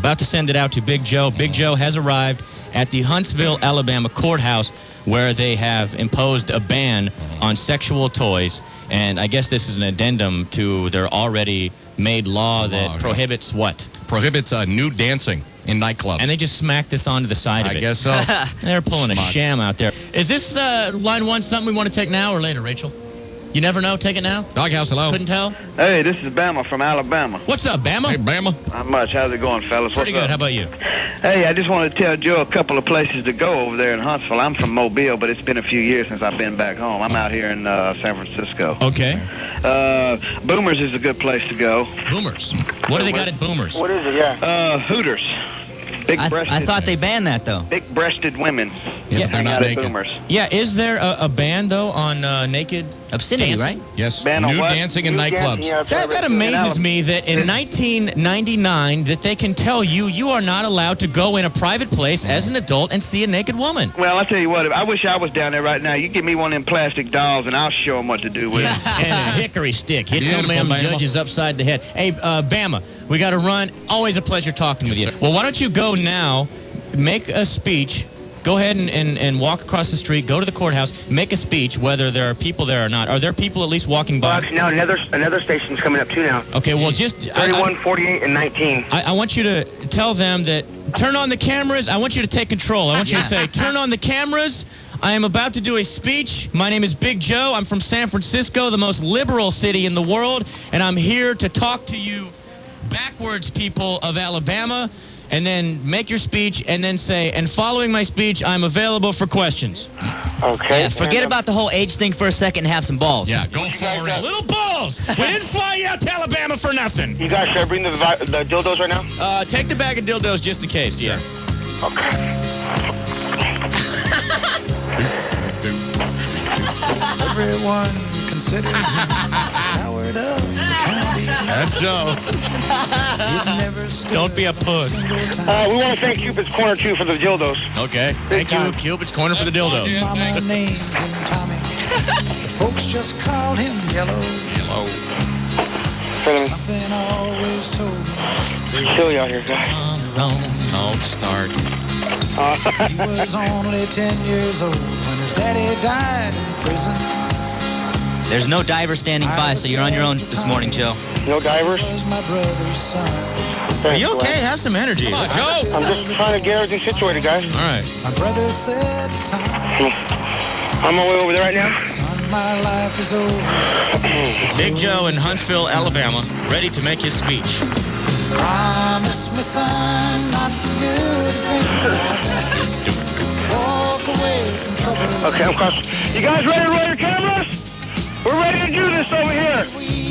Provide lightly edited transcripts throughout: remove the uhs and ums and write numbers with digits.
About to send it out to Big Joe. Big Joe has arrived at the Huntsville, Alabama courthouse where they have imposed a ban on sexual toys. And I guess this is an addendum to their already made law that prohibits what? Prohibits nude dancing in nightclubs. And they just smacked this onto the side of it. I guess so. They're pulling a sham out there. Is this line one something we want to take now or later, Rachel? You never know? Take it now? Doghouse, hello. Couldn't tell? Hey, this is Bama from Alabama. What's up, Bama? Hey, Bama. Not much. How's it going, fellas? Pretty good. How about you? Hey, I just wanted to tell Joe a couple of places to go over there in Huntsville. I'm from Mobile, but it's been a few years since I've been back home. I'm out here in San Francisco. Okay. Boomers is a good place to go. Boomers? What do they got at Boomers? What is it, yeah? Hooters. Big-breasted. I thought they banned that, though. Big-breasted women. Yeah, they're not naked. Boomers. Yeah, is there a ban, though, on naked obscenity, dancing? right? Yes, ban nude on dancing in nightclubs. That amazes me that in 1999 that they can tell you are not allowed to go in a private place as an adult and see a naked woman. Well, I'll tell you what. I wish I was down there right now. You give me one of them plastic dolls, and I'll show them what to do with it. And a hickory stick. Hit some of them judges upside the head. Hey, Bama, we got to run. Always a pleasure talking with you. Well, why don't you go now, make a speech. Go ahead and walk across the street, go to the courthouse, make a speech, whether there are people there or not. Are there people at least walking by? No, another station's coming up, too, now. Okay, well, just... 31, 48, and 19. I want you to tell them that, turn on the cameras. I want you to take control. I want you to say, turn on the cameras. I am about to do a speech. My name is Big Joe. I'm from San Francisco, the most liberal city in the world, and I'm here to talk to you backwards people of Alabama. And then make your speech, and then say, and following my speech, I'm available for questions. Okay. Yeah, forget about the whole age thing for a second and have some balls. Yeah, go for it. Little balls! We didn't fly you out to Alabama for nothing. You guys, should I bring the dildos right now? Take the bag of dildos just in case, yeah. Okay. Everyone considered coward of the county. That's Joe. Don't be a puss. We want to thank Cupid's Corner, too, for the dildos. Okay. Thank you, Cupid's Corner, for the dildos. Mama named him Tommy. The folks just called him Yellow. Yellow. Something always told me. It's chilly out here, guys. Don't start. He was only 10 years old when his daddy died in prison. There's no diver standing by, so you're on your own this morning, Joe. No divers? Was my brother's son. Are you okay? Have some energy. Come on, Joe. I'm just trying to get everything situated, guys. All right. My brother said, Tom, I'm on my way over there right now. son, my life is over. Big Joe in Huntsville, Alabama, ready to make his speech. Promise me, son, not to do the things I've done. Walk away from trouble. Okay, I'm across. You guys ready to roll your cameras? We're ready to do this over here.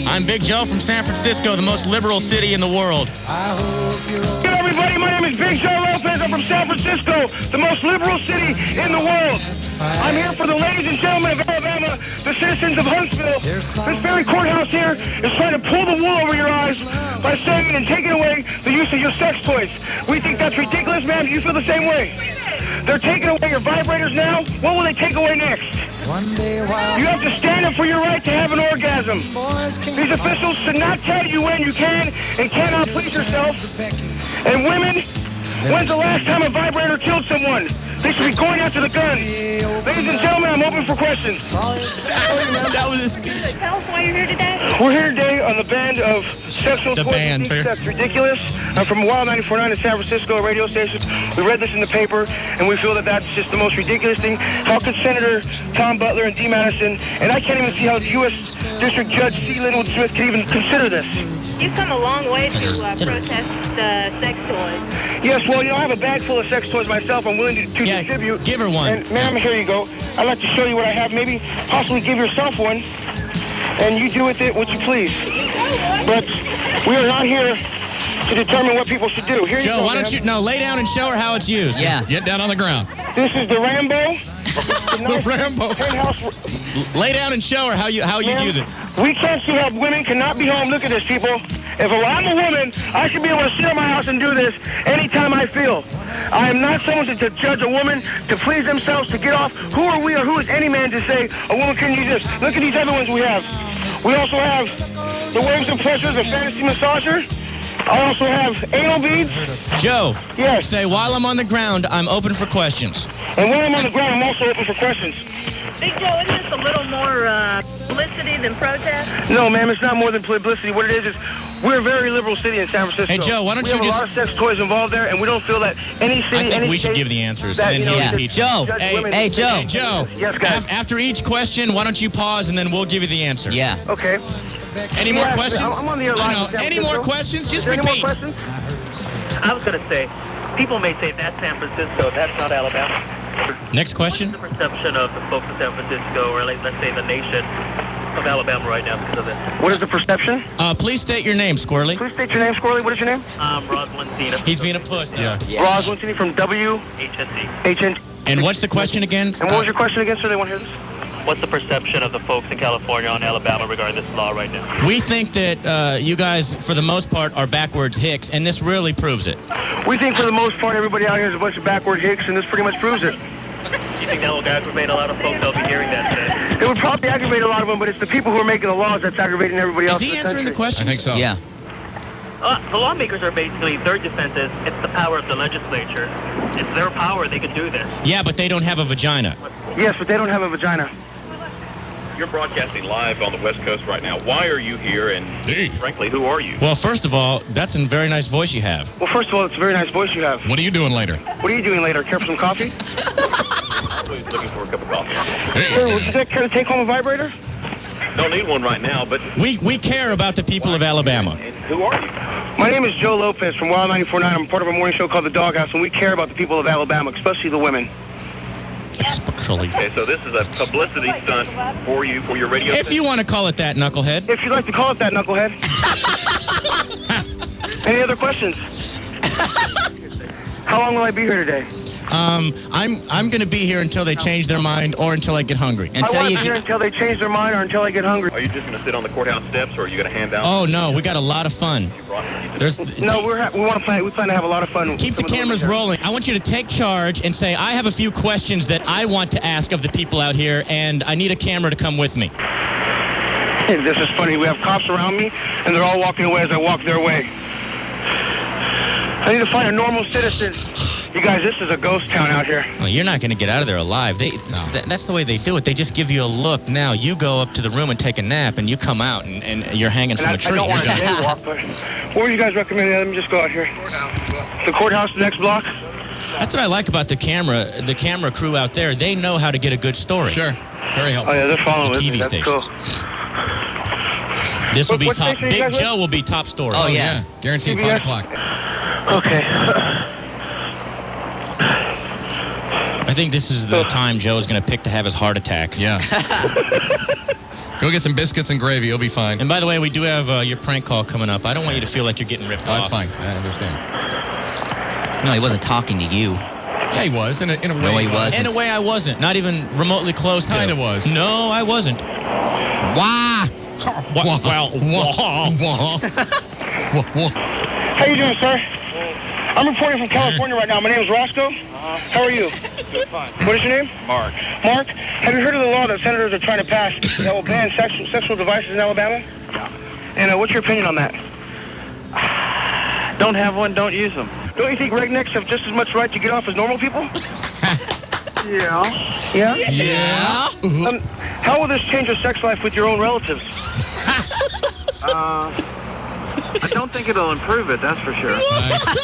I'm Big Joe from San Francisco, the most liberal city in the world. I hope you're Hey, everybody, my name is Big Joe Lopez. I'm from San Francisco, the most liberal city in the world. I'm here for the ladies and gentlemen of Alabama, the citizens of Huntsville. This very courthouse here is trying to pull the wool over your eyes by saying and taking away the use of your sex toys. We think that's ridiculous, ma'am. Do you feel the same way? They're taking away your vibrators now. What will they take away next? one day while You have to stand up for your right to have an orgasm. boys came These officials should not tell you when you can and cannot please yourself. And women, when's the last time a vibrator killed someone? They should be going after the gun. Ladies and gentlemen, I'm open for questions. That was a speech. Tell us why you're here today. We're here today on the band of sexual The toys band, and geeks. fair. That's ridiculous. I'm from Wild 94.9 in San Francisco, a radio station. We read this in the paper, and we feel that that's just the most ridiculous thing. How could Senator Tom Butler and Dee Madison, and I can't even see how U.S. District Judge C. Linwood Smith can even consider this. You've come a long way to protest sex toys. Yes, well, I have a bag full of sex toys myself. I'm willing to Yeah, distribute. give her one. And, ma'am, here you go. I'd like to show you what I have. Maybe possibly give yourself one, and you do with it what you please. But we are not here to determine what people should do. Here you Joe, go, why don't ma'am. you lay down and show her how it's used? Yeah. Get down on the ground. This is the Rambo. The Rambo. Penthouse. Lay down and show her how you Ma'am, use it. We can't see how women cannot be home. Look at this, people. If I'm a woman, I should be able to sit in my house and do this anytime I feel. I am not someone to judge a woman to please themselves, to get off. Who are we or who is any man to say a woman couldn't use this? Look at these other ones we have. We also have the waves and pressures, a fantasy massager. I also have anal beads. Joe, Yes. say, while I'm on the ground, I'm open for questions. And when I'm on the ground, I'm also open for questions. Big Joe, isn't this a little more publicity than protest? No, ma'am, it's not more than publicity. What it is we're a very liberal city in San Francisco. Hey, Joe, why don't we you have just... a lot of sex toys involved there, and we don't feel that any city, I think any we should state give the answers, that, and then you know, he'll just repeat. Joe, judge Hey, women. hey, Joe. Hey, Joe. Yes, guys. After each question, why don't you pause, and then we'll give you the answer. Yeah. Okay. Any more Yeah, questions? I'm on the air live I know. with San Any more Francisco. questions? Just Is there any more repeat. questions? I was going to say, people may say that's San Francisco, that's not Alabama. Next question. What's the perception of the folks in San Francisco, or let's say the nation of Alabama right now because of this? What is the perception? Please state your name, Squirrely. Please state your name, Squirrely. What is your name? Rosalind Cena. He's being a puss now. Yeah. Roz Winston from HSC. WHN. And what's the question again? And what was your question again, sir? They want to hear this? What's the perception of the folks in California on Alabama regarding this law right now? We think that you guys, for the most part, are backwards hicks, and this really proves it. We think for the most part everybody out here is a bunch of backward hicks, and this pretty much proves it. Do you think that will aggravate a lot of folks? I'll be hearing that today. It would probably aggravate a lot of them, but it's the people who are making the laws that's aggravating everybody else. Is he in answering the country. question? I think so. Yeah. The lawmakers are basically, their defense is, it's the power of the legislature. It's their power, they can do this. Yeah, but they don't have a vagina. Yes, but they don't have a vagina. You're broadcasting live on the West Coast right now. Why are you here, and frankly, who are you? Well, first of all, that's a very nice voice you have. Well, first of all, it's a very nice voice you have. What are you doing later? What are you doing later? Care for some coffee? Always looking for a cup of coffee. Sir, would you care to take home a vibrator? Don't need one right now, but We care about the people of Alabama. and who are you? My name is Joe Lopez from Wild 94.9. I'm part of a morning show called The Doghouse, and we care about the people of Alabama, especially the women. Especially. Okay, so this is a publicity stunt for you, for your radio If you want to call it that, knucklehead. If you'd like to call it that, knucklehead. Any other questions? How long will I be here today? I'm going to be here until they change their mind or until I get hungry. I want to be here until they change their mind or until I get hungry. Are you just going to sit on the courthouse steps, or are you going to hand out? Oh no, we got a lot of fun. There's No, we plan to have a lot of fun. Keep the cameras rolling. I want you to take charge and say, I have a few questions that I want to ask of the people out here, and I need a camera to come with me. This is funny. We have cops around me, and they're all walking away as I walk their way. I need to find a normal citizen. You guys, this is a ghost town out here. Well, you're not going to get out of there alive. That's the way they do it. They just give you a look. Now, you go up to the room and take a nap, and you come out, and you're hanging from a tree. I don't want to jaywalk, but what would you guys recommend? Let me just go out here. The courthouse, the next block? That's what I like about the camera crew out there. They know how to get a good story. Sure. Very helpful. Oh, yeah, they're following The with me. TV That's stations. cool. This will be What top. station are you Big guys Joe will be top story. Oh, yeah. Guaranteed CBS? 5 o'clock. Okay. I think this is the time Joe is going to pick to have his heart attack. Yeah. Go get some biscuits and gravy. You'll be fine. And by the way, we do have your prank call coming up. I don't want you to feel like you're getting ripped Oh, off. that's fine. I understand. No, he wasn't talking to you. Yeah, he was. In a way. No, he wasn't. In a way, I wasn't. Not even remotely close to. Kinda was. No, I wasn't. Why? Well, How you doing, sir? I'm reporting from California right now. My name is Roscoe. How are you? Good, fine. What is your name? Mark. Mark, have you heard of the law that senators are trying to pass that will ban sexual devices in Alabama? Yeah. And what's your opinion on that? Don't have one, don't use them. Don't you think rednecks have just as much right to get off as normal people? Yeah. Yeah? Yeah. How will this change your sex life with your own relatives? I don't think it'll improve it, that's for sure.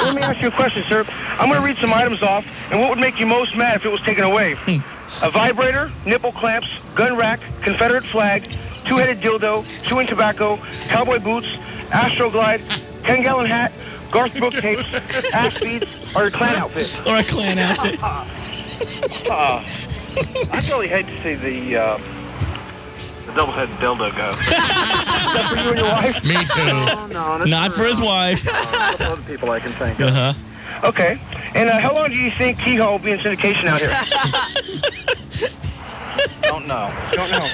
Let me ask you a question, sir. I'm going to read some items off, and what would make you most mad if it was taken away? A vibrator, nipple clamps, gun rack, Confederate flag, two-headed dildo, chewing tobacco, cowboy boots, Astroglide, 10-gallon hat, Garth Brooks tapes, ass beads, or your Klan outfit. Or a Klan outfit. I'd really hate to see the double-headed dildo go. Is that for you and your wife? Me too. No, that's Not for his wife. a couple other people I can think of. Uh-huh. Okay. And how long do you think Kehoe will be in syndication out here? Don't know. Don't know.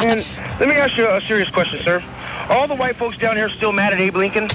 And let me ask you a serious question, sir. Are all the white folks down here still mad at Abe Lincoln?